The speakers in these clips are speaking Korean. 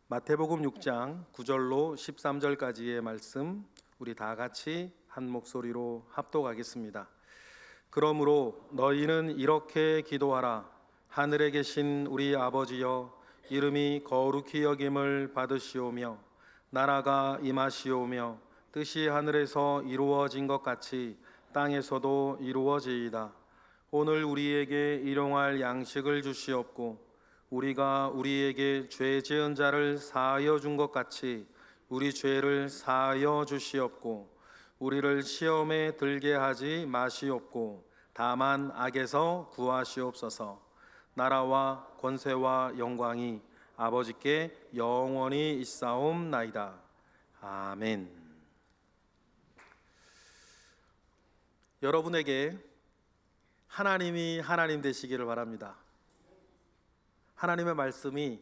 마태복음 6장 9절로 13절까지의 말씀 우리 다 같이 한 목소리로 합독하겠습니다. 그러므로 너희는 이렇게 기도하라. 하늘에 계신 우리 아버지여, 이름이 거룩히 여김을 받으시오며 나라가 임하시오며 뜻이 하늘에서 이루어진 것 같이 땅에서도 이루어지이다. 오늘 우리에게 일용할 양식을 주시옵고 우리가 우리에게 죄 지은 자를 사하여 준 것 같이 우리 죄를 사하여 주시옵고 우리를 시험에 들게 하지 마시옵고 다만 악에서 구하시옵소서. 나라와 권세와 영광이 아버지께 영원히 있사옵나이다. 아멘. 여러분에게 하나님이 하나님 되시기를 바랍니다. 하나님의 말씀이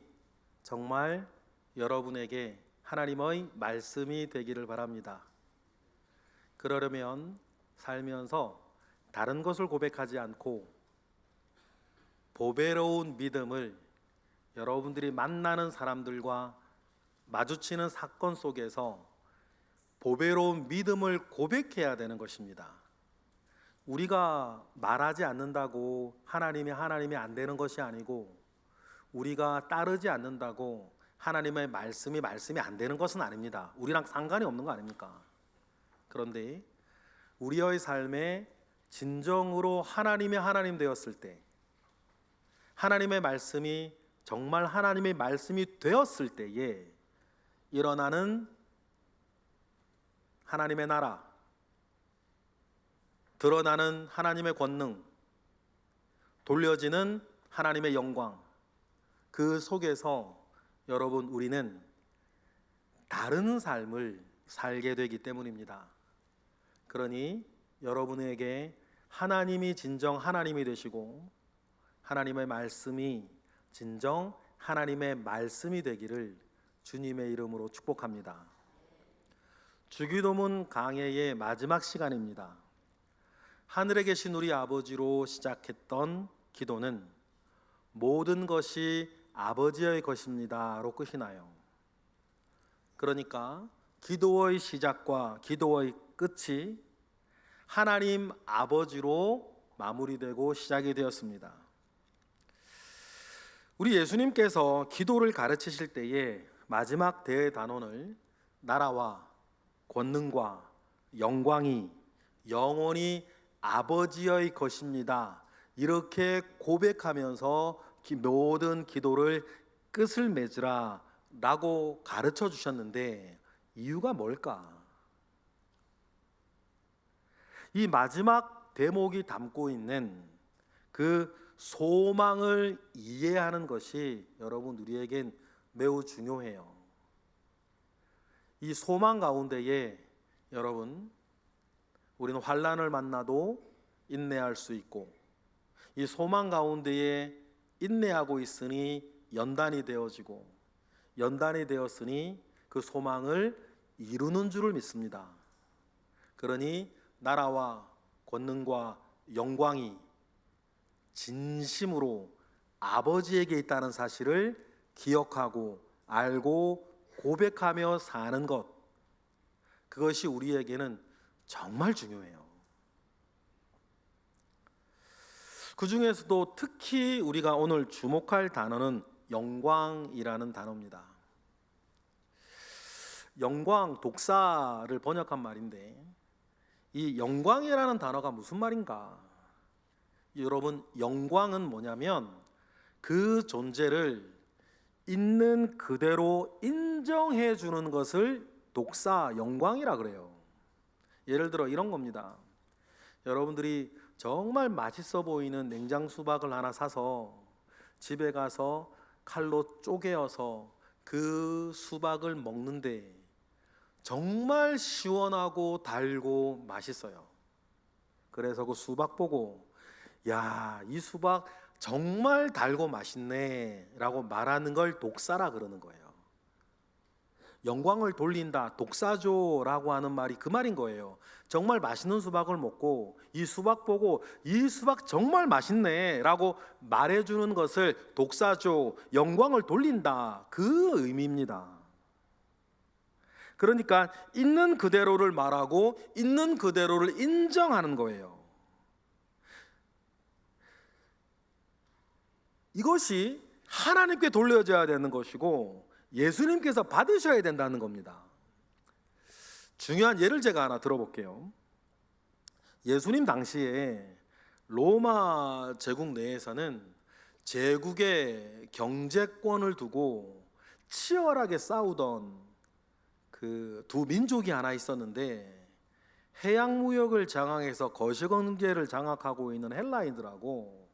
정말 여러분에게 하나님의 말씀이 되기를 바랍니다. 그러려면 살면서 다른 것을 고백하지 않고 보배로운 믿음을 여러분들이 만나는 사람들과 마주치는 사건 속에서 보배로운 믿음을 고백해야 되는 것입니다. 우리가 말하지 않는다고 하나님이 안 되는 것이 아니고, 우리가 따르지 않는다고 하나님의 말씀이 안 되는 것은 아닙니다. 우리랑 상관이 없는 거 아닙니까? 그런데 우리의 삶에 진정으로 하나님이 하나님 되었을 때, 하나님의 말씀이 정말 하나님의 말씀이 되었을 때에 일어나는 하나님의 나라, 드러나는 하나님의 권능, 돌려지는 하나님의 영광, 그 속에서 여러분 우리는 다른 삶을 살게 되기 때문입니다. 그러니 여러분에게 하나님이 진정 하나님이 되시고 하나님의 말씀이 진정 하나님의 말씀이 되기를 주님의 이름으로 축복합니다. 주기도문 강해의 마지막 시간입니다. 하늘에 계신 우리 아버지로 시작했던 기도는 모든 것이 아버지의 것입니다로 끝이 나요. 그러니까 기도의 시작과 기도의 끝이 하나님 아버지로 마무리되고 시작이 되었습니다. 우리 예수님께서 기도를 가르치실 때에 마지막 대단원을 나라와 권능과 영광이 영원히 아버지의 것입니다, 이렇게 고백하면서 모든 기도를 끝을 맺으라 라고 가르쳐 주셨는데, 이유가 뭘까? 이 마지막 대목이 담고 있는 그 소망을 이해하는 것이 여러분 우리에겐 매우 중요해요. 이 소망 가운데에 여러분 우리는 환난을 만나도 인내할 수 있고, 이 소망 가운데에 인내하고 있으니 연단이 되어지고, 연단이 되었으니 그 소망을 이루는 줄을 믿습니다. 그러니 나라와 권능과 영광이 진심으로 아버지에게 있다는 사실을 기억하고 알고 고백하며 사는 것, 그것이 우리에게는 정말 중요해요. 그 중에서도 특히 우리가 오늘 주목할 단어는 영광이라는 단어입니다. 영광, 독사를 번역한 말인데, 이 영광이라는 단어가 무슨 말인가? 여러분, 영광은 뭐냐면 그 존재를 있는 그대로 인정해 주는 것을 독사, 영광이라 그래요. 예를 들어 이런 겁니다. 여러분들이 정말 맛있어 보이는 냉장 수박을 하나 사서 집에 가서 칼로 쪼개어서 그 수박을 먹는데 정말 시원하고 달고 맛있어요. 그래서 그 수박 보고 야, 이 수박 정말 달고 맛있네 라고 말하는 걸 독사라 그러는 거예요. 영광을 돌린다, 독사조라고 하는 말이 그 말인 거예요. 정말 맛있는 수박을 먹고 이 수박 보고 이 수박 정말 맛있네 라고 말해주는 것을 독사조, 영광을 돌린다, 그 의미입니다. 그러니까 있는 그대로를 말하고 있는 그대로를 인정하는 거예요. 이것이 하나님께 돌려져야 되는 것이고 예수님께서 받으셔야 된다는 겁니다. 중요한 예를 제가 하나 들어볼게요. 예수님 당시에 로마 제국 내에서는 제국의 경제권을 두고 치열하게 싸우던 그 두 민족이 하나 있었는데, 해양 무역을 장악해서 거시경제를 장악하고 있는 헬라인들하고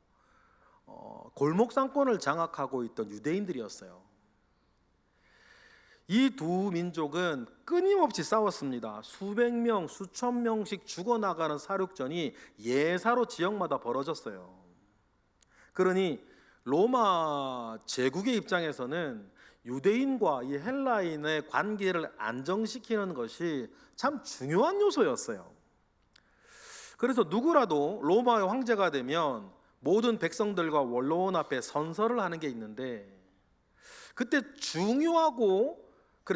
골목 상권을 장악하고 있던 유대인들이었어요. 이 두 민족은 끊임없이 싸웠습니다. 수백 명, 수천 명씩 죽어나가는 사륙전이 예사로 지역마다 벌어졌어요. 그러니 로마 제국의 입장에서는 유대인과 이 헬라인의 관계를 안정시키는 것이 참 중요한 요소였어요. 그래서 누구라도 로마의 황제가 되면 모든 백성들과 원로원 앞에 선서를 하는 게 있는데, 그때 중요하고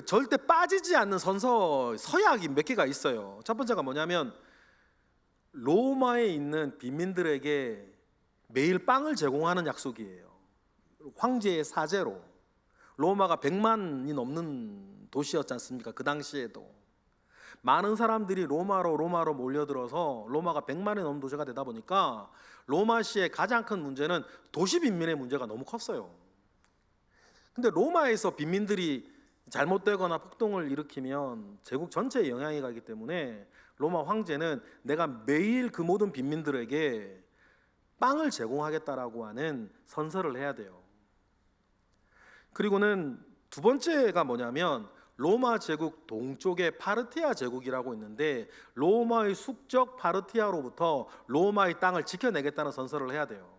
절대 빠지지 않는 선서 서약이 몇 개가 있어요. 첫 번째가 뭐냐면 로마에 있는 빈민들에게 매일 빵을 제공하는 약속이에요. 황제의 사제로. 로마가 100만이 넘는 도시였지 않습니까? 그 당시에도 많은 사람들이 로마로 몰려들어서 로마가 100만이 넘는 도시가 되다 보니까 로마시의 가장 큰 문제는 도시 빈민의 문제가 너무 컸어요. 근데 로마에서 빈민들이 잘못되거나 폭동을 일으키면 제국 전체에 영향이 가기 때문에 로마 황제는 내가 매일 그 모든 빈민들에게 빵을 제공하겠다라고 하는 선서를 해야 돼요. 그리고는 두 번째가 뭐냐면 로마 제국 동쪽에 파르티아 제국이라고 있는데, 로마의 숙적 파르티아로부터 로마의 땅을 지켜내겠다는 선서를 해야 돼요.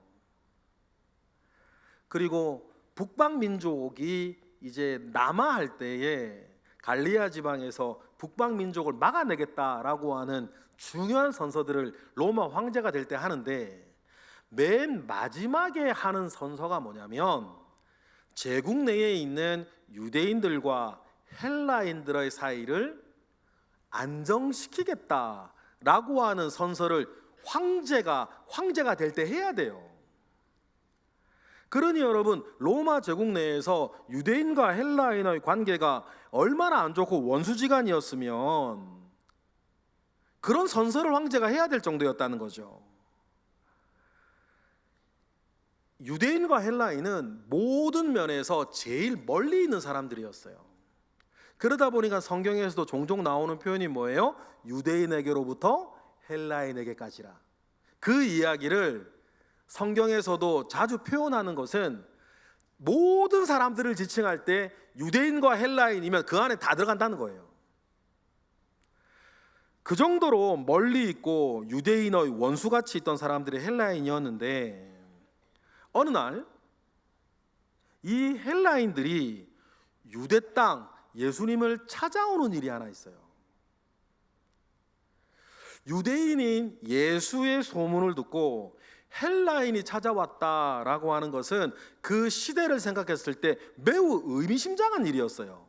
그리고 북방 민족이 이제 남하할 때에 갈리아 지방에서 북방 민족을 막아내겠다라고 하는 중요한 선서들을 로마 황제가 될 때 하는데, 맨 마지막에 하는 선서가 뭐냐면 제국 내에 있는 유대인들과 헬라인들의 사이를 안정시키겠다라고 하는 선서를 황제가 될 때 해야 돼요. 그러니 여러분, 로마 제국 내에서 유대인과 헬라인의 관계가 얼마나 안 좋고 원수지간이었으면 그런 선서를 황제가 해야 될 정도였다는 거죠. 유대인과 헬라인은 모든 면에서 제일 멀리 있는 사람들이었어요. 그러다 보니까 성경에서도 종종 나오는 표현이 뭐예요? 유대인에게로부터 헬라인에게까지라. 그 이야기를 성경에서도 자주 표현하는 것은 모든 사람들을 지칭할 때 유대인과 헬라인이면 그 안에 다 들어간다는 거예요. 그 정도로 멀리 있고 유대인의 원수같이 있던 사람들이 헬라인이었는데, 어느 날 이 헬라인들이 유대 땅 예수님을 찾아오는 일이 하나 있어요. 유대인인 예수의 소문을 듣고 헬라인이 찾아왔다라고 하는 것은 그 시대를 생각했을 때 매우 의미심장한 일이었어요.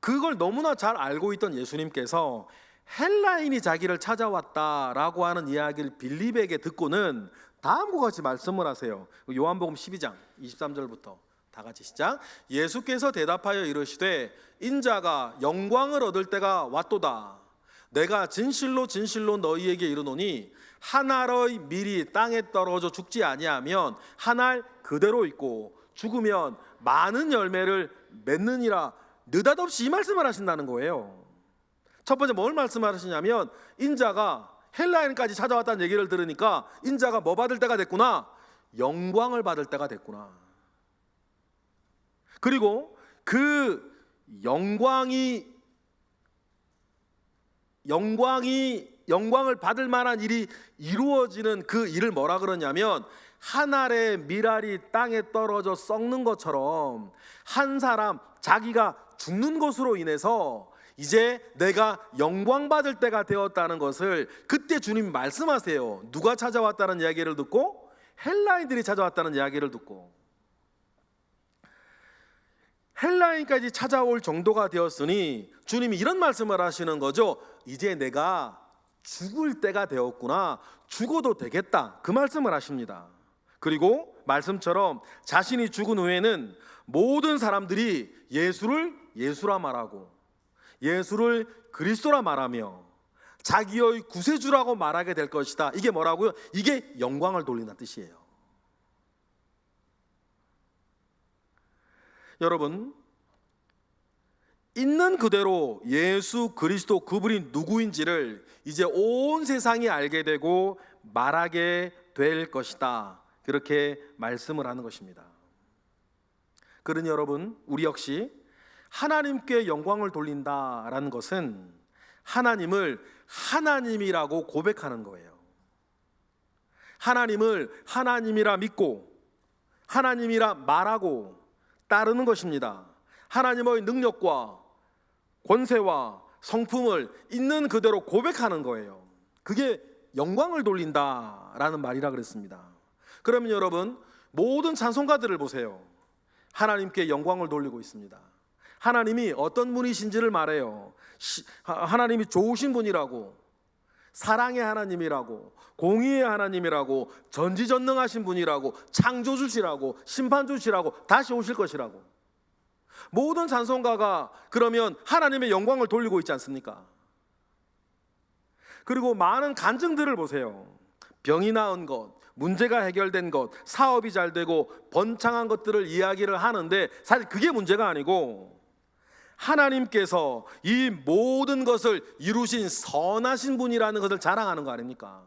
그걸 너무나 잘 알고 있던 예수님께서 헬라인이 자기를 찾아왔다라고 하는 이야기를 빌립에게 듣고는 다음과 같이 말씀을 하세요. 요한복음 12장 23절부터 다 같이 시작. 예수께서 대답하여 이르시되 인자가 영광을 얻을 때가 왔도다. 내가 진실로 너희에게 이르노니 한 알의 밀이 땅에 떨어져 죽지 아니하면 한 알 그대로 있고 죽으면 많은 열매를 맺느니라. 느닷없이 이 말씀을 하신다는 거예요. 첫 번째 뭘 말씀하시냐면 인자가 헬라인까지 찾아왔다는 얘기를 들으니까 인자가 뭐 받을 때가 됐구나? 영광을 받을 때가 됐구나. 그리고 그 영광을 받을 만한 일이 이루어지는 그 일을 뭐라 그러냐면 한 알의 밀알이 땅에 떨어져 썩는 것처럼 한 사람 자기가 죽는 것으로 인해서 이제 내가 영광받을 때가 되었다는 것을 그때 주님이 말씀하세요. 누가 찾아왔다는 이야기를 듣고? 헬라인들이 찾아왔다는 이야기를 듣고, 헬라인까지 찾아올 정도가 되었으니 주님이 이런 말씀을 하시는 거죠. 이제 내가 죽을 때가 되었구나, 죽어도 되겠다, 그 말씀을 하십니다. 그리고 말씀처럼 자신이 죽은 후에는 모든 사람들이 예수를 예수라 말하고 예수를 그리스도라 말하며 자기의 구세주라고 말하게 될 것이다. 이게 뭐라고요? 이게 영광을 돌린다는 뜻이에요. 여러분, 있는 그대로 예수 그리스도 그분이 누구인지를 이제 온 세상이 알게 되고 말하게 될 것이다, 그렇게 말씀을 하는 것입니다. 그러니 여러분, 우리 역시 하나님께 영광을 돌린다라는 것은 하나님을 하나님이라고 고백하는 거예요. 하나님을 하나님이라 믿고 하나님이라 말하고 따르는 것입니다. 하나님의 능력과 권세와 성품을 있는 그대로 고백하는 거예요. 그게 영광을 돌린다라는 말이라 그랬습니다. 그러면 여러분, 모든 찬송가들을 보세요. 하나님께 영광을 돌리고 있습니다. 하나님이 어떤 분이신지를 말해요. 하나님이 좋으신 분이라고, 사랑의 하나님이라고, 공의의 하나님이라고, 전지전능하신 분이라고, 창조주시라고, 심판주시라고, 다시 오실 것이라고. 모든 찬송가가 그러면 하나님의 영광을 돌리고 있지 않습니까? 그리고 많은 간증들을 보세요. 병이 나은 것, 문제가 해결된 것, 사업이 잘 되고 번창한 것들을 이야기를 하는데 사실 그게 문제가 아니고 하나님께서 이 모든 것을 이루신 선하신 분이라는 것을 자랑하는 거 아닙니까?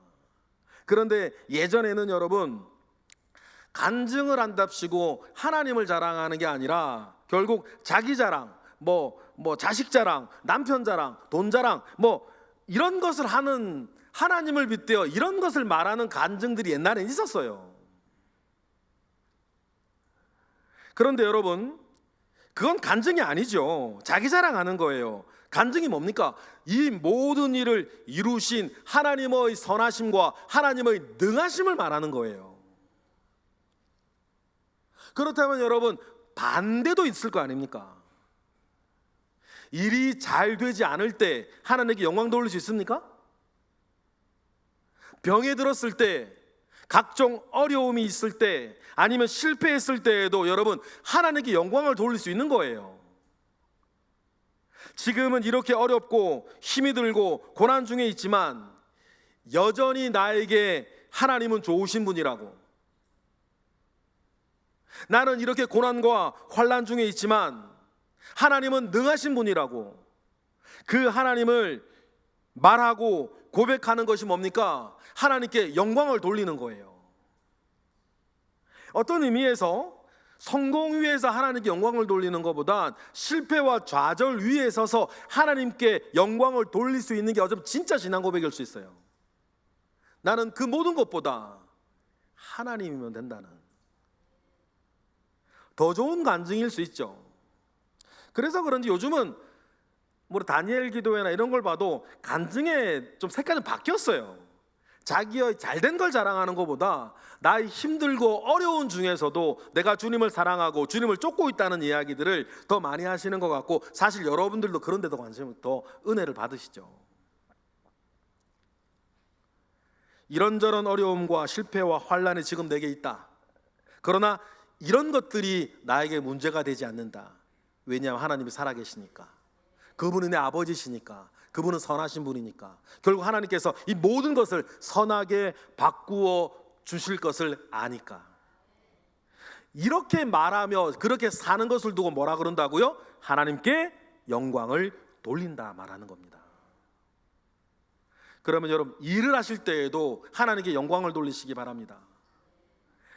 그런데 예전에는 여러분, 간증을 한답시고 하나님을 자랑하는 게 아니라 결국 자기 자랑, 뭐 자식 자랑, 남편 자랑, 돈 자랑, 이런 것을 하는, 하나님을 빗대어 이런 것을 말하는 간증들이 옛날엔 있었어요. 그런데 여러분, 그건 간증이 아니죠. 자기 자랑하는 거예요. 간증이 뭡니까? 이 모든 일을 이루신 하나님의 선하심과 하나님의 능하심을 말하는 거예요. 그렇다면 여러분, 반대도 있을 거 아닙니까? 일이 잘 되지 않을 때 하나님께 영광 돌릴 수 있습니까? 병에 들었을 때, 각종 어려움이 있을 때, 아니면 실패했을 때에도 여러분, 하나님께 영광을 돌릴 수 있는 거예요. 지금은 이렇게 어렵고 힘이 들고 고난 중에 있지만 여전히 나에게 하나님은 좋으신 분이라고, 나는 이렇게 고난과 환난 중에 있지만 하나님은 능하신 분이라고, 그 하나님을 말하고 고백하는 것이 뭡니까? 하나님께 영광을 돌리는 거예요. 어떤 의미에서 성공 위에서 하나님께 영광을 돌리는 것보다 실패와 좌절 위에 서서 하나님께 영광을 돌릴 수 있는 게 어쩌면 진짜 신앙 고백일 수 있어요. 나는 그 모든 것보다 하나님이면 된다는, 더 좋은 간증일 수 있죠. 그래서 그런지 요즘은 다니엘 기도회나 이런 걸 봐도 간증의 좀 색깔이 바뀌었어요. 자기의 잘된 걸 자랑하는 것보다 나의 힘들고 어려운 중에서도 내가 주님을 사랑하고 주님을 쫓고 있다는 이야기들을 더 많이 하시는 것 같고, 사실 여러분들도 그런 데도 관심을, 더 은혜를 받으시죠. 이런저런 어려움과 실패와 환난이 지금 내게 있다. 그러나 이런 것들이 나에게 문제가 되지 않는다. 왜냐하면 하나님이 살아계시니까, 그분은 내 아버지시니까, 그분은 선하신 분이니까, 결국 하나님께서 이 모든 것을 선하게 바꾸어 주실 것을 아니까. 이렇게 말하며 그렇게 사는 것을 두고 뭐라 그런다고요? 하나님께 영광을 돌린다 말하는 겁니다. 그러면 여러분, 일을 하실 때에도 하나님께 영광을 돌리시기 바랍니다.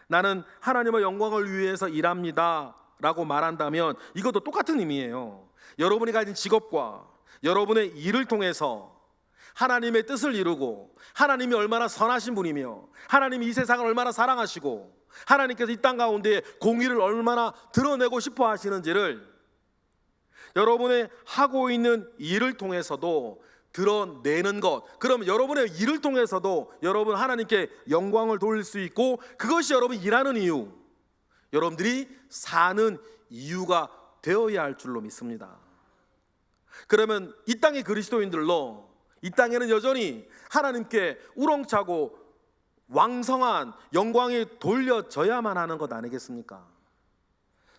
나는 하나님의 영광을 위해서 일합니다 라고 말한다면 이것도 똑같은 의미예요. 여러분이 가진 직업과 여러분의 일을 통해서 하나님의 뜻을 이루고 하나님이 얼마나 선하신 분이며 하나님이 이 세상을 얼마나 사랑하시고 하나님께서 이 땅 가운데 공의를 얼마나 드러내고 싶어 하시는지를 여러분의 하고 있는 일을 통해서도 드러내는 것, 그러면 여러분의 일을 통해서도 여러분 하나님께 영광을 돌릴 수 있고, 그것이 여러분 일하는 이유, 여러분들이 사는 이유가 되어야 할 줄로 믿습니다. 그러면 이 땅의 그리스도인들로 이 땅에는 여전히 하나님께 우렁차고 왕성한 영광이 돌려져야만 하는 것 아니겠습니까?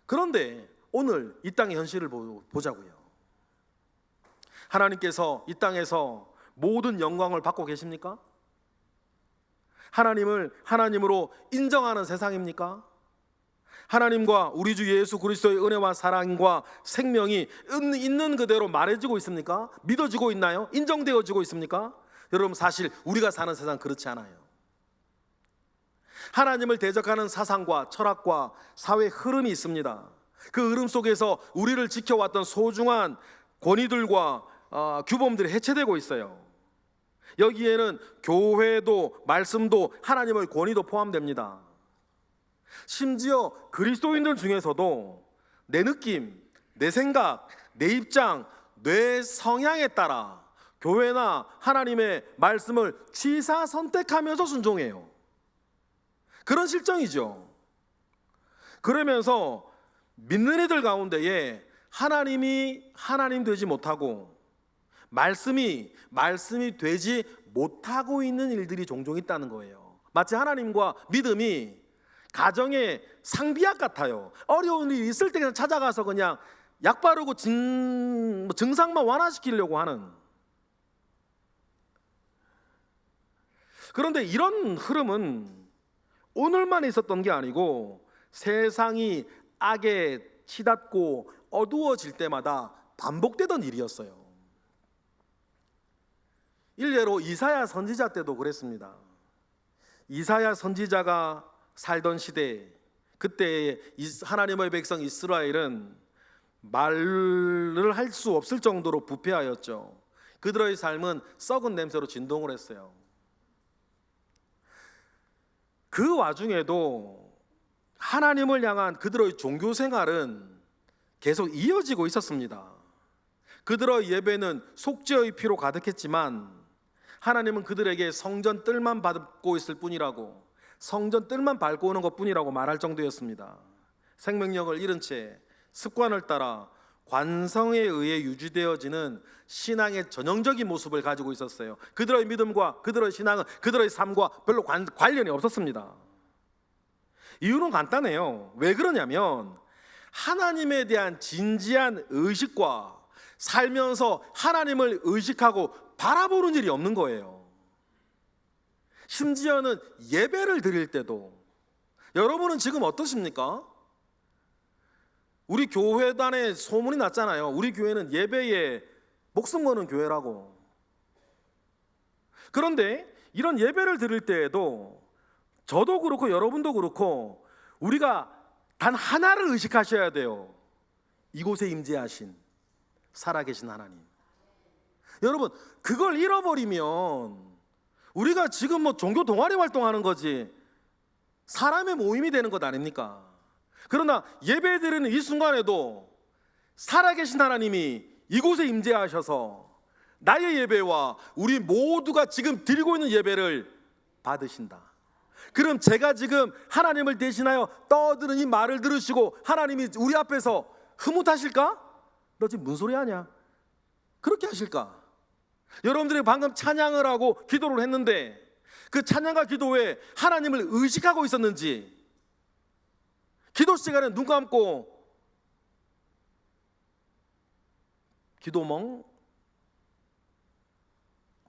그런데 오늘 이 땅의 현실을 보자고요. 하나님께서 이 땅에서 모든 영광을 받고 계십니까? 하나님을 하나님으로 인정하는 세상입니까? 하나님과 우리 주 예수 그리스도의 은혜와 사랑과 생명이 있는 그대로 말해지고 있습니까? 믿어지고 있나요? 인정되어지고 있습니까? 여러분, 사실 우리가 사는 세상 그렇지 않아요. 하나님을 대적하는 사상과 철학과 사회 흐름이 있습니다. 그 흐름 속에서 우리를 지켜왔던 소중한 권위들과 규범들이 해체되고 있어요. 여기에는 교회도 말씀도 하나님의 권위도 포함됩니다. 심지어 그리스도인들 중에서도 내 느낌, 내 생각, 내 입장, 내 성향에 따라 교회나 하나님의 말씀을 취사 선택하면서 순종해요. 그런 실정이죠. 그러면서 믿는 이들 가운데에 하나님이 하나님 되지 못하고 말씀이 되지 못하고 있는 일들이 종종 있다는 거예요. 마치 하나님과 믿음이 가정의 상비약 같아요. 어려운 일이 있을 때 그냥 찾아가서 그냥 약 바르고 증상만 완화시키려고 하는. 그런데 이런 흐름은 오늘만 있었던 게 아니고 세상이 악에 치닫고 어두워질 때마다 반복되던 일이었어요. 일례로 이사야 선지자 때도 그랬습니다. 이사야 선지자가 살던 시대, 그때 하나님의 백성 이스라엘은 말을 할 수 없을 정도로 부패하였죠. 그들의 삶은 썩은 냄새로 진동을 했어요. 그 와중에도 하나님을 향한 그들의 종교 생활은 계속 이어지고 있었습니다. 그들의 예배는 속죄의 피로 가득했지만 하나님은 그들에게 성전 뜰만 밟고 있을 뿐이라고, 성전 뜰만 밟고 오는 것뿐이라고 말할 정도였습니다. 생명력을 잃은 채 습관을 따라 관성에 의해 유지되어지는 신앙의 전형적인 모습을 가지고 있었어요. 그들의 믿음과 그들의 신앙은 그들의 삶과 별로 관련이 없었습니다. 이유는 간단해요. 왜 그러냐면 하나님에 대한 진지한 의식과 살면서 하나님을 의식하고 바라보는 일이 없는 거예요. 심지어는 예배를 드릴 때도, 여러분은 지금 어떠십니까? 우리 교회단에 소문이 났잖아요. 우리 교회는 예배에 목숨 거는 교회라고. 그런데 이런 예배를 드릴 때에도 저도 그렇고 여러분도 그렇고 우리가 단 하나를 의식하셔야 돼요. 이곳에 임재하신 살아계신 하나님. 여러분, 그걸 잃어버리면 우리가 지금 종교 동아리 활동하는 거지 사람의 모임이 되는 것 아닙니까? 그러나 예배 드리는 이 순간에도 살아계신 하나님이 이곳에 임재하셔서 나의 예배와 우리 모두가 지금 드리고 있는 예배를 받으신다. 그럼 제가 지금 하나님을 대신하여 떠드는 이 말을 들으시고 하나님이 우리 앞에서 흐뭇하실까? 너 지금 무슨 소리 하냐? 그렇게 하실까? 여러분들이 방금 찬양을 하고 기도를 했는데 그 찬양과 기도에 하나님을 의식하고 있었는지, 기도 시간에 눈 감고 기도멍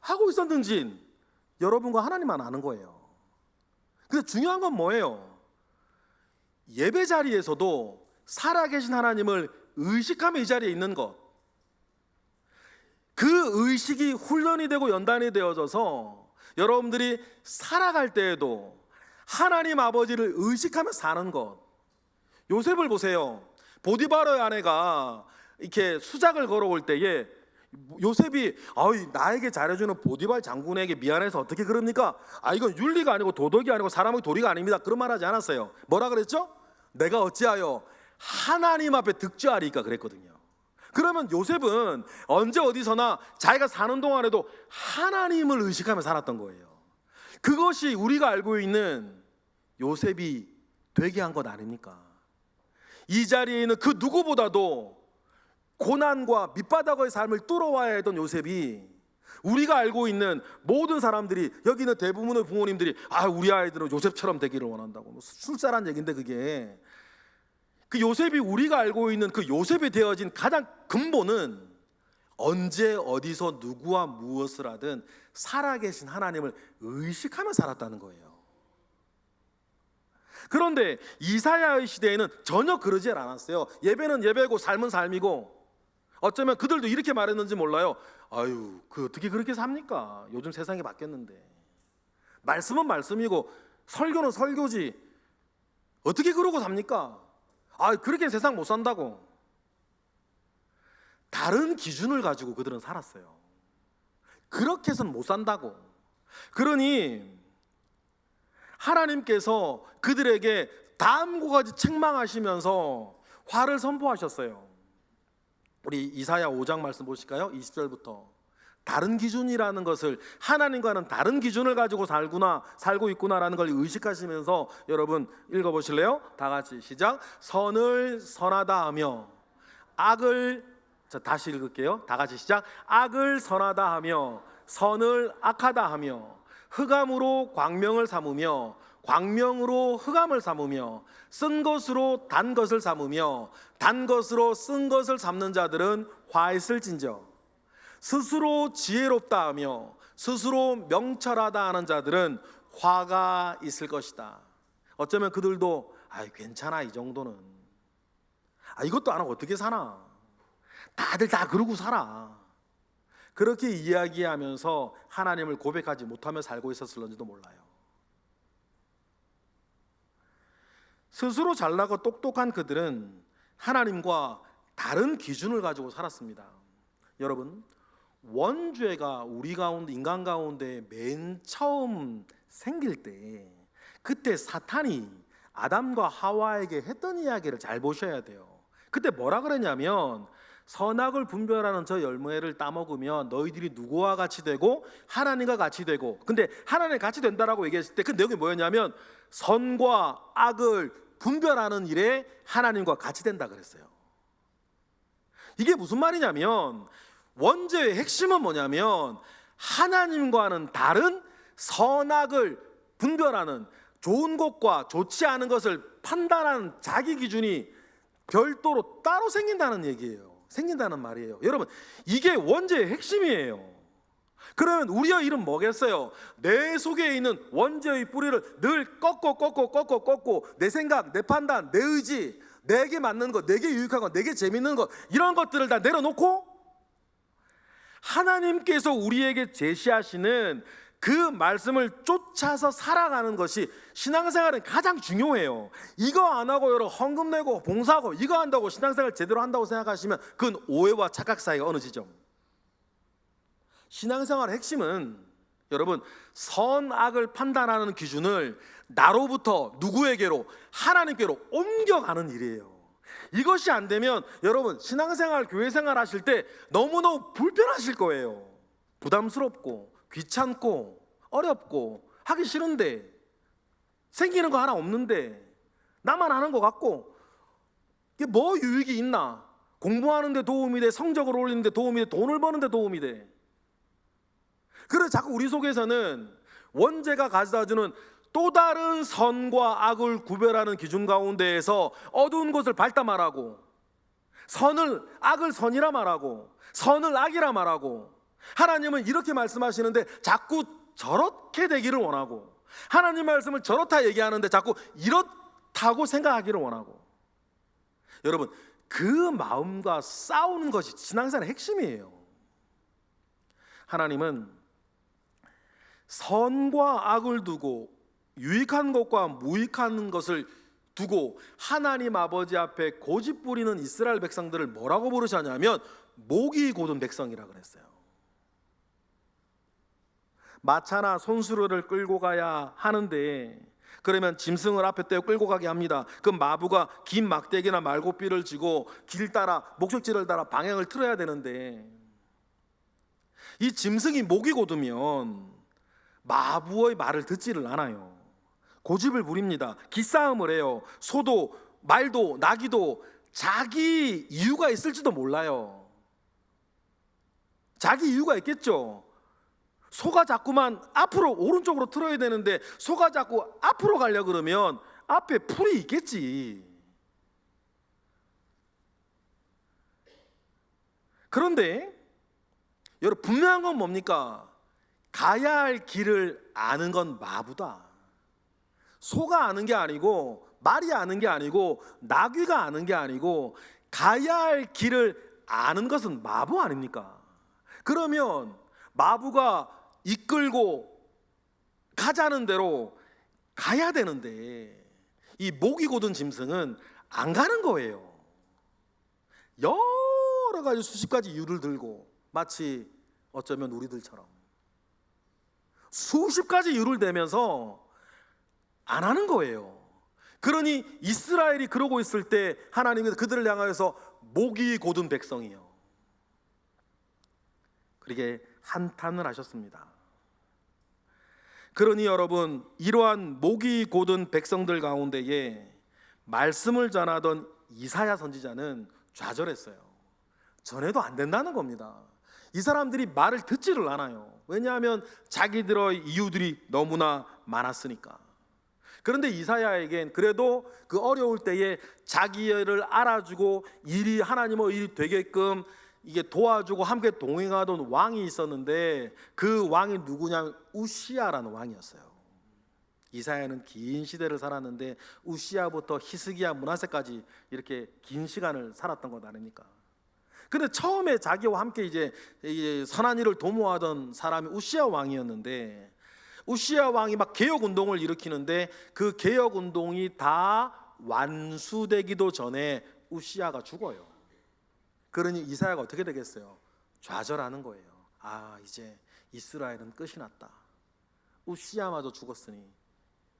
하고 있었는지 여러분과 하나님만 아는 거예요. 근데 중요한 건 뭐예요? 예배 자리에서도 살아계신 하나님을 의식하며 이 자리에 있는 것, 그 의식이 훈련이 되고 연단이 되어져서 여러분들이 살아갈 때에도 하나님 아버지를 의식하며 사는 것. 요셉을 보세요. 보디바르의 아내가 이렇게 수작을 걸어올 때에 요셉이 나에게 잘해주는 보디발 장군에게 미안해서 어떻게 그럽니까? 이건 윤리가 아니고 도덕이 아니고 사람의 도리가 아닙니다. 그런 말 하지 않았어요. 뭐라 그랬죠? 내가 어찌하여 하나님 앞에 득죄하리까 그랬거든요. 그러면 요셉은 언제 어디서나 자기가 사는 동안에도 하나님을 의식하며 살았던 거예요. 그것이 우리가 알고 있는 요셉이 되게 한 것 아닙니까? 이 자리에 있는 그 누구보다도 고난과 밑바닥의 삶을 뚫어와야 했던 요셉이, 우리가 알고 있는 모든 사람들이, 여기 있는 대부분의 부모님들이 우리 아이들은 요셉처럼 되기를 원한다고, 술사란 얘기인데, 그게 그 요셉이, 우리가 알고 있는 그 요셉이 되어진 가장 근본은 언제 어디서 누구와 무엇을 하든 살아계신 하나님을 의식하며 살았다는 거예요. 그런데 이사야의 시대에는 전혀 그러지 않았어요. 예배는 예배고 삶은 삶이고, 어쩌면 그들도 이렇게 말했는지 몰라요. 어떻게 그렇게 삽니까? 요즘 세상이 바뀌었는데. 말씀은 말씀이고 설교는 설교지, 어떻게 그러고 삽니까? 그렇게 세상 못 산다고. 다른 기준을 가지고 그들은 살았어요. 그렇게 해서는 못 산다고. 그러니 하나님께서 그들에게 다음과 같이 책망하시면서 화를 선포하셨어요. 우리 이사야 5장 말씀 보실까요? 20절부터. 다른 기준이라는 것을, 하나님과는 다른 기준을 가지고 살고 있구나라는 걸 의식하시면서 여러분 읽어보실래요? 다 같이 시작. 선을 선하다 하며 악을, 다시 읽을게요. 다 같이 시작. 악을 선하다 하며 선을 악하다 하며 흑암으로 광명을 삼으며 광명으로 흑암을 삼으며 쓴 것으로 단 것을 삼으며 단 것으로 쓴 것을 삼는 자들은 화 있을진저, 스스로 지혜롭다 하며 스스로 명철하다 하는 자들은 화가 있을 것이다. 어쩌면 그들도 괜찮아, 이 정도는, 이것도 안 하고 어떻게 사나, 다들 다 그러고 살아, 그렇게 이야기하면서 하나님을 고백하지 못하며 살고 있었을런지도 몰라요. 스스로 잘나고 똑똑한 그들은 하나님과 다른 기준을 가지고 살았습니다. 여러분, 원죄가 우리 가운데, 인간 가운데 맨 처음 생길 때, 그때 사탄이 아담과 하와에게 했던 이야기를 잘 보셔야 돼요. 그때 뭐라 그랬냐면, 선악을 분별하는 저 열매를 따먹으면 너희들이 누구와 같이 되고 하나님과 같이 되고, 근데 하나님 같이 된다라고 얘기했을 때 그 내용이 뭐였냐면 선과 악을 분별하는 일에 하나님과 같이 된다 그랬어요. 이게 무슨 말이냐면, 원죄의 핵심은 뭐냐면 하나님과는 다른 선악을 분별하는, 좋은 것과 좋지 않은 것을 판단하는 자기 기준이 별도로 따로 생긴다는 얘기예요. 생긴다는 말이에요. 여러분, 이게 원죄의 핵심이에요. 그러면 우리의 일은 뭐겠어요? 내 속에 있는 원죄의 뿌리를 늘 꺾고 내 생각, 내 판단, 내 의지, 내게 맞는 것, 내게 유익한 것, 내게 재밌는 것, 이런 것들을 다 내려놓고 하나님께서 우리에게 제시하시는 그 말씀을 쫓아서 살아가는 것이 신앙생활은 가장 중요해요. 이거 안 하고 여러분 헌금 내고 봉사하고 이거 한다고 신앙생활 제대로 한다고 생각하시면 그건 오해와 착각 사이가 어느 지점. 신앙생활의 핵심은 여러분 선악을 판단하는 기준을 나로부터 누구에게로? 하나님께로 옮겨가는 일이에요. 이것이 안 되면 여러분 신앙생활, 교회생활 하실 때 너무너무 불편하실 거예요. 부담스럽고 귀찮고 어렵고 하기 싫은데, 생기는 거 하나 없는데 나만 하는 것 같고, 이게 뭐 유익이 있나? 공부하는 데 도움이 돼, 성적을 올리는 데 도움이 돼, 돈을 버는 데 도움이 돼. 그래서 자꾸 우리 속에서는 원죄가 가져다주는 또 다른 선과 악을 구별하는 기준 가운데에서 어두운 것을 밝다 말하고, 선을 악을 선이라 말하고, 선을 악이라 말하고, 하나님은 이렇게 말씀하시는데 자꾸 저렇게 되기를 원하고, 하나님 말씀을 저렇다 얘기하는데 자꾸 이렇다고 생각하기를 원하고. 여러분, 그 마음과 싸우는 것이 신앙생활의 핵심이에요. 하나님은 선과 악을 두고 유익한 것과 무익한 것을 두고 하나님 아버지 앞에 고집 부리는 이스라엘 백성들을 뭐라고 부르셨냐면 목이 곧은 백성이라 그랬어요. 마차나 손수레를 끌고 가야 하는데, 그러면 짐승을 앞에 떼어 끌고 가게 합니다. 그 마부가 긴 막대기나 말고삐를 쥐고 길 따라, 목적지를 따라 방향을 틀어야 되는데, 이 짐승이 목이 곧으면 마부의 말을 듣지를 않아요. 고집을 부립니다. 기싸움을 해요. 소도 말도 나귀도 자기 이유가 있을지도 몰라요. 자기 이유가 있겠죠. 소가 자꾸만 앞으로 오른쪽으로 틀어야 되는데 소가 자꾸 앞으로 가려고 그러면 앞에 풀이 있겠지. 그런데 여러분, 분명한 건 뭡니까? 가야 할 길을 아는 건 마부다. 소가 아는 게 아니고, 말이 아는 게 아니고, 나귀가 아는 게 아니고, 가야 할 길을 아는 것은 마부 아닙니까? 그러면 마부가 이끌고 가자는 대로 가야 되는데, 이 목이 곧은 짐승은 안 가는 거예요. 여러 가지 수십 가지 이유를 들고, 마치 어쩌면 우리들처럼 수십 가지 이유를 대면서 안 하는 거예요. 그러니 이스라엘이 그러고 있을 때 하나님이 그들을 향하여서 목이 곧은 백성이요, 그렇게 한탄을 하셨습니다. 그러니 여러분, 이러한 목이 곧은 백성들 가운데에 말씀을 전하던 이사야 선지자는 좌절했어요. 전해도 안 된다는 겁니다. 이 사람들이 말을 듣지를 않아요. 왜냐하면 자기들의 이유들이 너무나 많았으니까. 그런데 이사야에겐 그래도 그 어려울 때에 자기를 알아주고 일이, 하나님의 일이 되게끔 이게 도와주고 함께 동행하던 왕이 있었는데, 그 왕이 누구냐? 우시야라는 왕이었어요. 이사야는 긴 시대를 살았는데 우시야부터 히스기야, 므낫세까지 이렇게 긴 시간을 살았던 것 아닙니까? 근데 처음에 자기와 함께 이제 선한 일을 도모하던 사람이 우시야 왕이었는데, 우시야 왕이 막 개혁 운동을 일으키는데 그 개혁 운동이 다 완수되기도 전에 우시야가 죽어요. 그러니 이사야가 어떻게 되겠어요? 좌절하는 거예요. 아, 이제 이스라엘은 끝이 났다. 우시야마저 죽었으니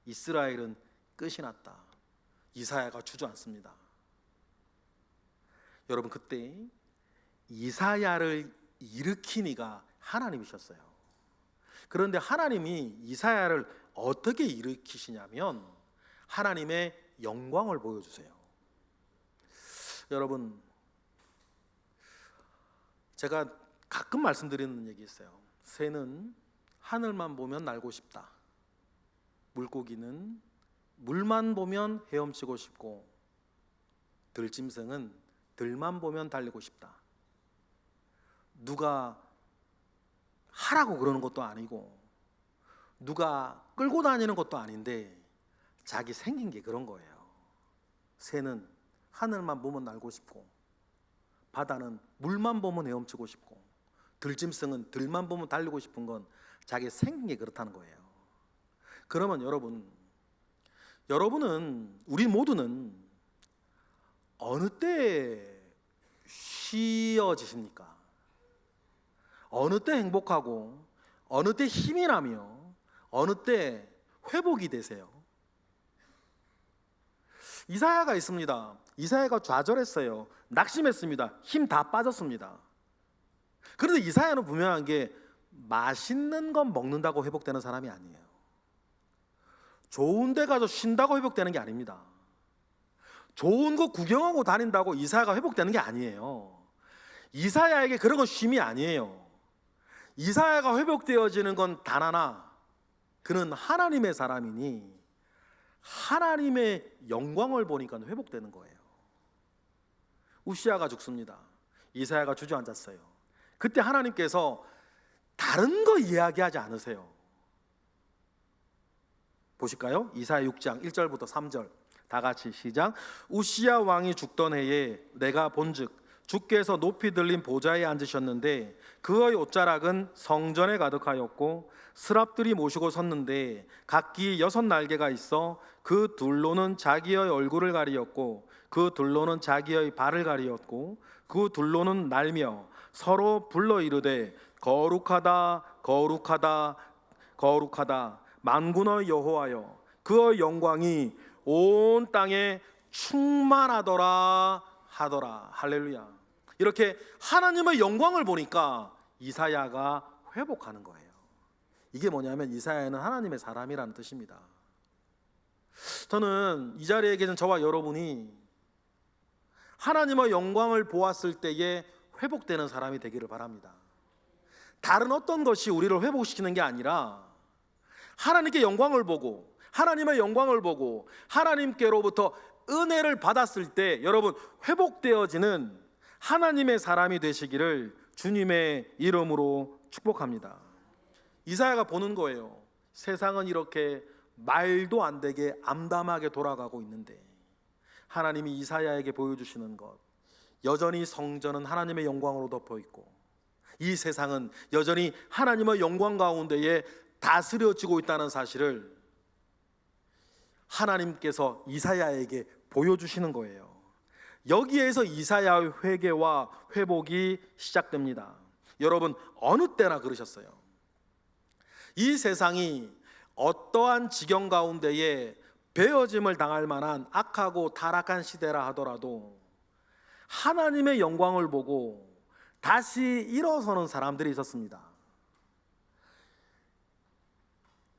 이스라엘은 끝이 났다. 이사야가 주저앉습니다. 여러분, 그때 이사야를 일으킨 이가 하나님이셨어요. 그런데 하나님이 이사야를 어떻게 일으키시냐면 하나님의 영광을 보여주세요. 여러분, 제가 가끔 말씀드리는 얘기 있어요. 새는 하늘만 보면 날고 싶다. 물고기는 물만 보면 헤엄치고 싶고, 들짐승은 들만 보면 달리고 싶다. 누가 하라고 그러는 것도 아니고 누가 끌고 다니는 것도 아닌데 자기 생긴 게 그런 거예요. 새는 하늘만 보면 날고 싶고, 바다는 물만 보면 헤엄치고 싶고, 들짐승은 들만 보면 달리고 싶은 건 자기 생긴 게 그렇다는 거예요. 그러면 여러분은, 우리 모두는 어느 때 쉬어지십니까? 어느 때 행복하고, 어느 때 힘이 나며, 어느 때 회복이 되세요? 이사야가 있습니다. 이사야가 좌절했어요. 낙심했습니다. 힘 다 빠졌습니다. 그런데 이사야는 분명한 게 맛있는 건 먹는다고 회복되는 사람이 아니에요. 좋은 데 가서 쉰다고 회복되는 게 아닙니다. 좋은 거 구경하고 다닌다고 이사야가 회복되는 게 아니에요. 이사야에게 그런 건 쉼이 아니에요. 이사야가 회복되어지는 건 단 하나, 그는 하나님의 사람이니 하나님의 영광을 보니까 회복되는 거예요. 우시야가 죽습니다. 이사야가 주저앉았어요. 그때 하나님께서 다른 거 이야기하지 않으세요. 보실까요? 이사야 6장 1절부터 3절 다 같이 시작. 우시야 왕이 죽던 해에 내가 본즉 주께서 높이 들린 보좌에 앉으셨는데 그의 옷자락은 성전에 가득하였고 스랍들이 모시고 섰는데 각기 6날개가 있어 그 둘로는 자기의 얼굴을 가리었고 그 둘로는 자기의 발을 가리었고 그 둘로는 날며 서로 불러 이르되 거룩하다 거룩하다 거룩하다 만군의 여호와여, 그의 영광이 온 땅에 충만하더라 하더라. 할렐루야. 이렇게 하나님의 영광을 보니까 이사야가 회복하는 거예요. 이게 뭐냐면 이사야는 하나님의 사람이라는 뜻입니다. 저는 이 자리에 계신 저와 여러분이 하나님의 영광을 보았을 때에 회복되는 사람이 되기를 바랍니다. 다른 어떤 것이 우리를 회복시키는 게 아니라 하나님께 영광을 보고 하나님의 영광을 보고 하나님께로부터 은혜를 받았을 때 여러분 회복되어지는 하나님의 사람이 되시기를 주님의 이름으로 축복합니다. 이사야가 보는 거예요. 세상은 이렇게 말도 안 되게 암담하게 돌아가고 있는데 하나님이 이사야에게 보여주시는 것, 여전히 성전은 하나님의 영광으로 덮여 있고 이 세상은 여전히 하나님의 영광 가운데에 다스려지고 있다는 사실을 하나님께서 이사야에게 보여주시는 거예요. 여기에서 이사야의 회개와 회복이 시작됩니다. 여러분 어느 때나 그러셨어요. 이 세상이 어떠한 지경 가운데에 베어짐을 당할 만한 악하고 타락한 시대라 하더라도 하나님의 영광을 보고 다시 일어서는 사람들이 있었습니다.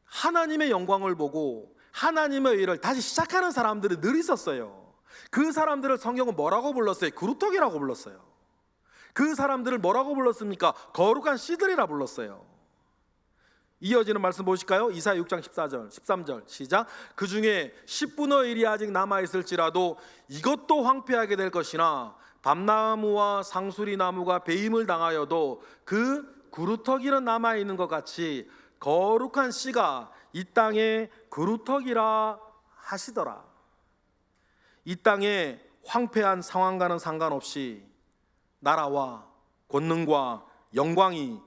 하나님의 영광을 보고 하나님의 일을 다시 시작하는 사람들이 늘 있었어요. 그 사람들을 성경은 뭐라고 불렀어요? 그루터기라고 불렀어요. 그 사람들을 뭐라고 불렀습니까? 거룩한 씨들이라 불렀어요. 이어지는 말씀 보실까요? 이사야 6장 14절 13절 시작. 그 중에 10분의 1이 아직 남아있을지라도 이것도 황폐하게 될 것이나 밤나무와 상수리나무가 배임을 당하여도 그 그루터기는 남아있는 것 같이 거룩한 씨가 이 땅에 그루터기라 하시더라. 이 땅에 황폐한 상황과는 상관없이 나라와 권능과 영광이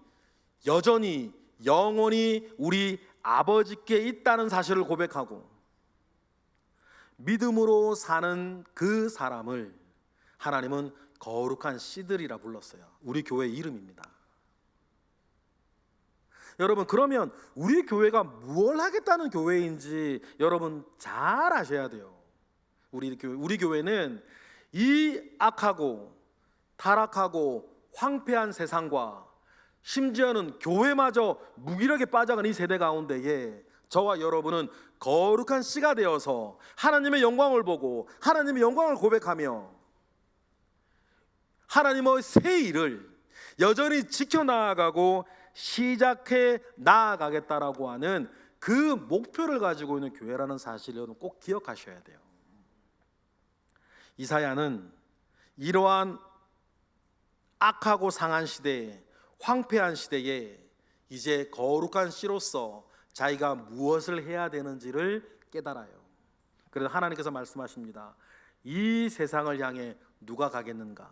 여전히 영원히 우리 아버지께 있다는 사실을 고백하고 믿음으로 사는 그 사람을 하나님은 거룩한 씨들이라 불렀어요. 우리 교회 이름입니다. 여러분 그러면 우리 교회가 무엇을 하겠다는 교회인지 여러분 잘 아셔야 돼요. 우리 교회는 이 악하고 타락하고 황폐한 세상과 심지어는 교회마저 무기력에 빠져간 이 세대 가운데에 저와 여러분은 거룩한 씨가 되어서 하나님의 영광을 보고 하나님의 영광을 고백하며 하나님의 새 일을 여전히 지켜나가고 시작해 나아가겠다라고 하는 그 목표를 가지고 있는 교회라는 사실을 여러분 꼭 기억하셔야 돼요. 이사야는 이러한 악하고 상한 시대에 황폐한 시대에 이제 거룩한 씨로서 자기가 무엇을 해야 되는지를 깨달아요. 그래서 하나님께서 말씀하십니다. 이 세상을 향해 누가 가겠는가?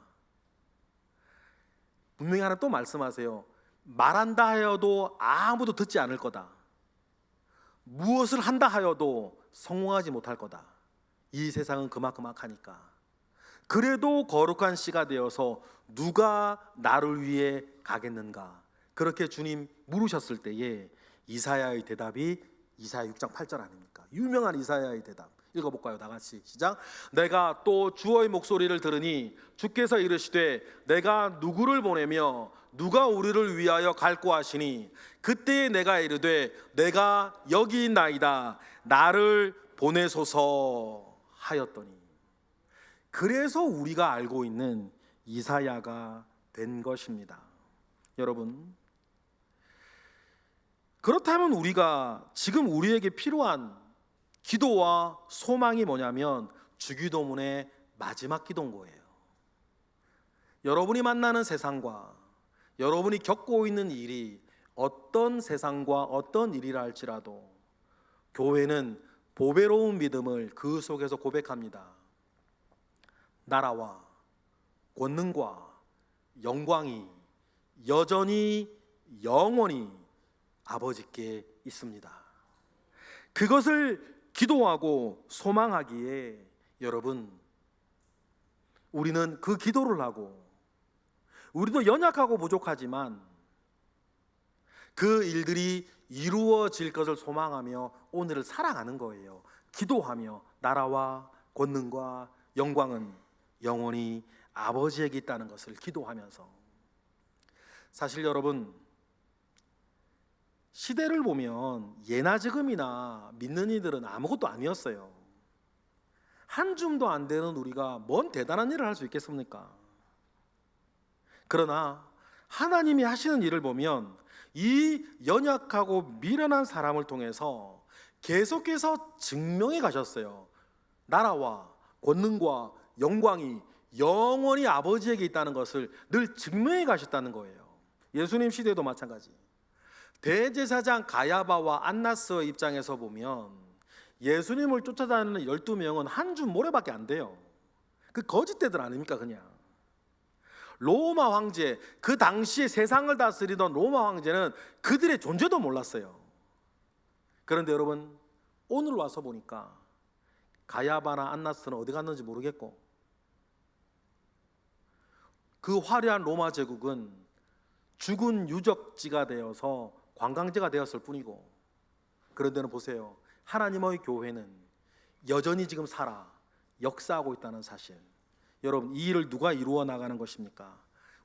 분명히 하나 또 말씀하세요. 말한다 하여도 아무도 듣지 않을 거다. 무엇을 한다 하여도 성공하지 못할 거다. 이 세상은 그만큼 악하니까. 그래도 거룩한 씨가 되어서 누가 나를 위해 가겠는가? 그렇게 주님 물으셨을 때에 이사야의 대답이 이사야 6장 8절 아닙니까? 유명한 이사야의 대답 읽어볼까요? 다같이 시작. 내가 또 주의 목소리를 들으니 주께서 이르시되 내가 누구를 보내며 누가 우리를 위하여 갈고 하시니 그때에 내가 이르되 내가 여기 있나이다 나를 보내소서 하였더니. 그래서 우리가 알고 있는 이사야가 된 것입니다. 여러분 그렇다면 우리가 지금 우리에게 필요한 기도와 소망이 뭐냐면 주기도문의 마지막 기도인 거예요. 여러분이 만나는 세상과 여러분이 겪고 있는 일이 어떤 세상과 어떤 일이라 할지라도 교회는 보배로운 믿음을 그 속에서 고백합니다. 나라와 권능과 영광이 여전히 영원히 아버지께 있습니다. 그것을 기도하고 소망하기에 여러분, 우리는 그 기도를 하고, 우리도 연약하고 부족하지만 그 일들이 이루어질 것을 소망하며 오늘을 살아가는 거예요. 기도하며 나라와 권능과 영광은 영원히 아버지에게 있다는 것을 기도하면서. 사실 여러분, 시대를 보면 예나 지금이나 믿는 이들은 아무것도 아니었어요. 한 줌도 안 되는 우리가 뭔 대단한 일을 할 수 있겠습니까? 그러나 하나님이 하시는 일을 보면 이 연약하고 미련한 사람을 통해서 계속해서 증명해 가셨어요. 나라와 권능과 영광이 영원히 아버지에게 있다는 것을 늘 증명해 가셨다는 거예요. 예수님 시대도 마찬가지. 대제사장 가야바와 안나스의 입장에서 보면 예수님을 쫓아다니는 12명은 한 줌 모래밖에 안 돼요. 그 거짓대들 아닙니까 그냥. 로마 황제, 그 당시에 세상을 다스리던 로마 황제는 그들의 존재도 몰랐어요. 그런데 여러분, 오늘 와서 보니까 가야바나 안나스는 어디 갔는지 모르겠고, 그 화려한 로마 제국은 죽은 유적지가 되어서 관광지가 되었을 뿐이고, 그런데는 보세요, 하나님의 교회는 여전히 지금 살아 역사하고 있다는 사실. 여러분, 이 일을 누가 이루어 나가는 것입니까?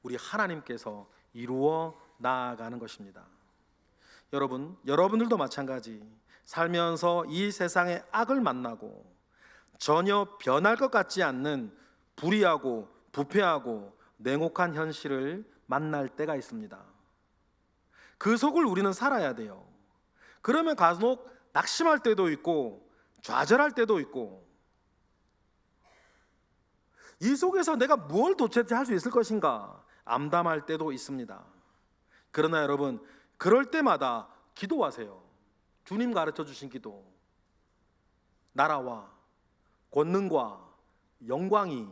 우리 하나님께서 이루어 나가는 것입니다. 여러분, 여러분들도 마찬가지. 살면서 이 세상의 악을 만나고 전혀 변할 것 같지 않는 불의하고 부패하고 냉혹한 현실을 만날 때가 있습니다. 그 속을 우리는 살아야 돼요. 그러면 간혹 낙심할 때도 있고 좌절할 때도 있고, 이 속에서 내가 뭘 도대체 할 수 있을 것인가 암담할 때도 있습니다. 그러나 여러분, 그럴 때마다 기도하세요. 주님 가르쳐 주신 기도. 나라와 권능과 영광이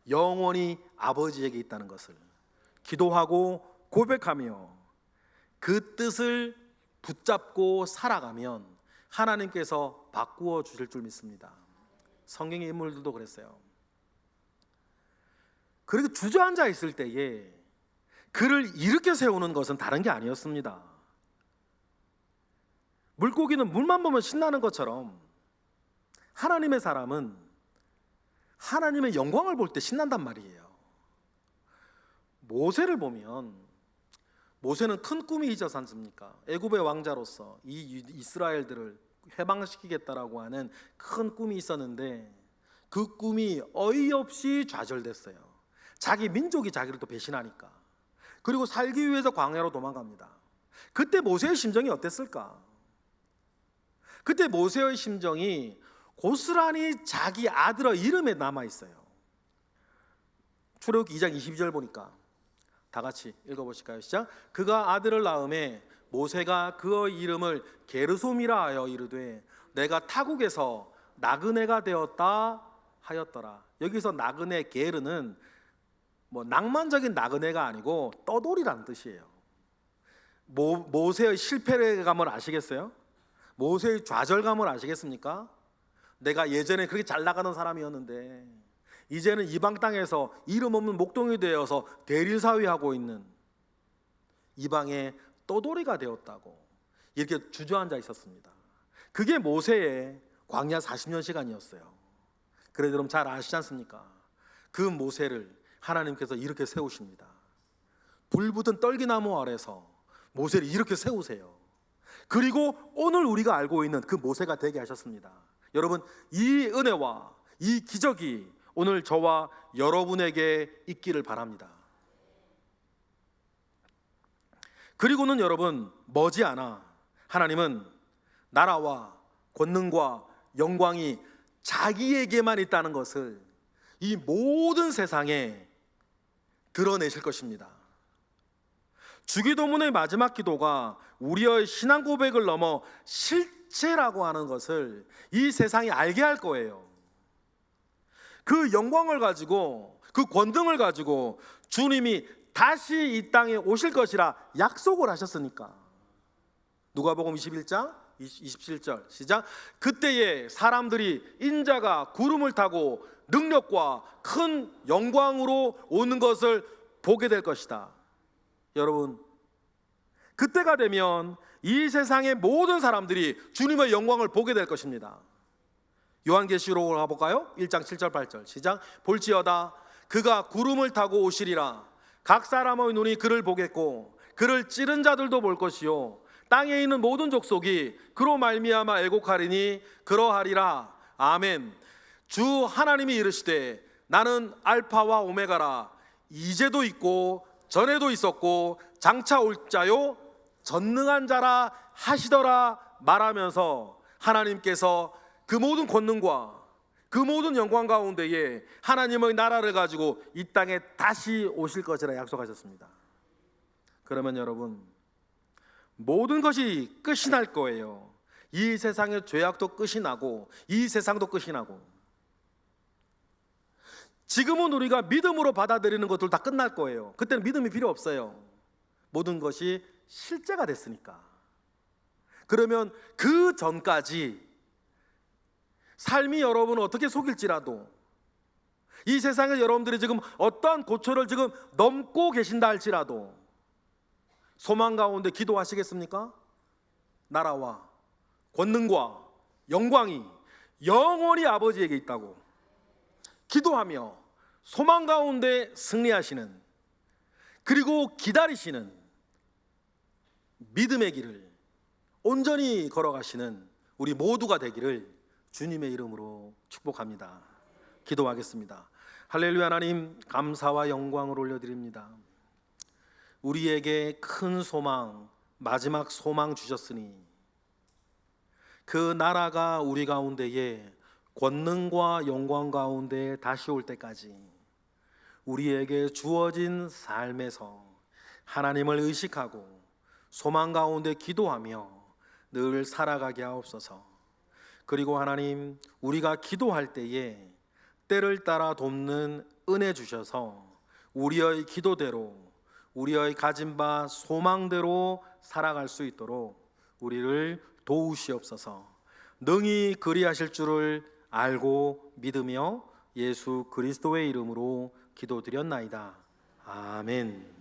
영원히 아버지에게 있다는 것을 기도하고 고백하며 그 뜻을 붙잡고 살아가면 하나님께서 바꾸어 주실 줄 믿습니다. 성경의 인물들도 그랬어요. 그리고 주저앉아 있을 때에 그를 일으켜 세우는 것은 다른 게 아니었습니다. 물고기는 물만 보면 신나는 것처럼 하나님의 사람은 하나님의 영광을 볼 때 신난단 말이에요. 모세를 보면, 모세는 큰 꿈이 있지 않습니까? 애굽의 왕자로서 이 이스라엘들을 해방시키겠다라고 하는 큰 꿈이 있었는데 그 꿈이 어이없이 좌절됐어요. 자기 민족이 자기를 또 배신하니까. 그리고 살기 위해서 광야로 도망갑니다. 그때 모세의 심정이 어땠을까? 그때 모세의 심정이 고스란히 자기 아들의 이름에 남아있어요. 출애굽기 2장 22절 보니까 다 같이 읽어보실까요? 시작. 그가 아들을 낳음에 모세가 그의 이름을 게르솜이라 하여 이르되 내가 타국에서 나그네가 되었다 하였더라. 여기서 나그네 게르는 뭐 낭만적인 나그네가 아니고 떠돌이라는 뜻이에요. 모세의 실패감을 아시겠어요? 모세의 좌절감을 아시겠습니까? 내가 예전에 그렇게 잘 나가는 사람이었는데 이제는 이방 땅에서 이름 없는 목동이 되어서 대릴사위하고 있는 이방의 떠돌이가 되었다고 이렇게 주저앉아 있었습니다. 그게 모세의 광야 40년 시간이었어요. 그래도 여러분 잘 아시지 않습니까? 그 모세를 하나님께서 이렇게 세우십니다. 불붙은 떨기나무 아래서 모세를 이렇게 세우세요. 그리고 오늘 우리가 알고 있는 그 모세가 되게 하셨습니다. 여러분, 이 은혜와 이 기적이 오늘 저와 여러분에게 있기를 바랍니다. 그리고는 여러분, 머지않아 하나님은 나라와 권능과 영광이 자기에게만 있다는 것을 이 모든 세상에 드러내실 것입니다. 주기도문의 마지막 기도가 우리의 신앙 고백을 넘어 실체라고 하는 것을 이 세상이 알게 할 거예요. 그 영광을 가지고 그 권능을 가지고 주님이 다시 이 땅에 오실 것이라 약속을 하셨으니까. 누가복음 21장 27절 시작. 그때에 사람들이 인자가 구름을 타고 능력과 큰 영광으로 오는 것을 보게 될 것이다. 여러분, 그때가 되면 이 세상의 모든 사람들이 주님의 영광을 보게 될 것입니다. 요한계시록으로 가볼까요? 1장 7절 8절 시작. 볼지어다 그가 구름을 타고 오시리라. 각 사람의 눈이 그를 보겠고 그를 찌른 자들도 볼 것이요 땅에 있는 모든 족속이 그로 말미암아 애곡하리니 그러하리라. 아멘. 주 하나님이 이르시되 나는 알파와 오메가라. 이제도 있고 전에도 있었고 장차 올 자요 전능한 자라 하시더라 말하면서 하나님께서 그 모든 권능과 그 모든 영광 가운데에 하나님의 나라를 가지고 이 땅에 다시 오실 것이라 약속하셨습니다. 그러면 여러분, 모든 것이 끝이 날 거예요. 이 세상의 죄악도 끝이 나고 이 세상도 끝이 나고, 지금은 우리가 믿음으로 받아들이는 것들 다 끝날 거예요. 그때는 믿음이 필요 없어요. 모든 것이 실제가 됐으니까. 그러면 그 전까지 삶이 여러분을 어떻게 속일지라도, 이 세상에 여러분들이 지금 어떠한 고초를 지금 넘고 계신다 할지라도 소망 가운데 기도하시겠습니까? 나라와 권능과 영광이 영원히 아버지에게 있다고 기도하며 소망 가운데 승리하시는, 그리고 기다리시는 믿음의 길을 온전히 걸어가시는 우리 모두가 되기를 주님의 이름으로 축복합니다. 기도하겠습니다. 할렐루야. 하나님, 감사와 영광을 올려드립니다. 우리에게 큰 소망, 마지막 소망 주셨으니 그 나라가 우리 가운데에 권능과 영광 가운데 다시 올 때까지 우리에게 주어진 삶에서 하나님을 의식하고 소망 가운데 기도하며 늘 살아가게 하옵소서. 그리고 하나님, 우리가 기도할 때에 때를 따라 돕는 은혜 주셔서 우리의 기도대로, 우리의 가진 바 소망대로 살아갈 수 있도록 우리를 도우시옵소서. 능히 그리하실 줄을 알고 믿으며 예수 그리스도의 이름으로 기도드렸나이다. 아멘.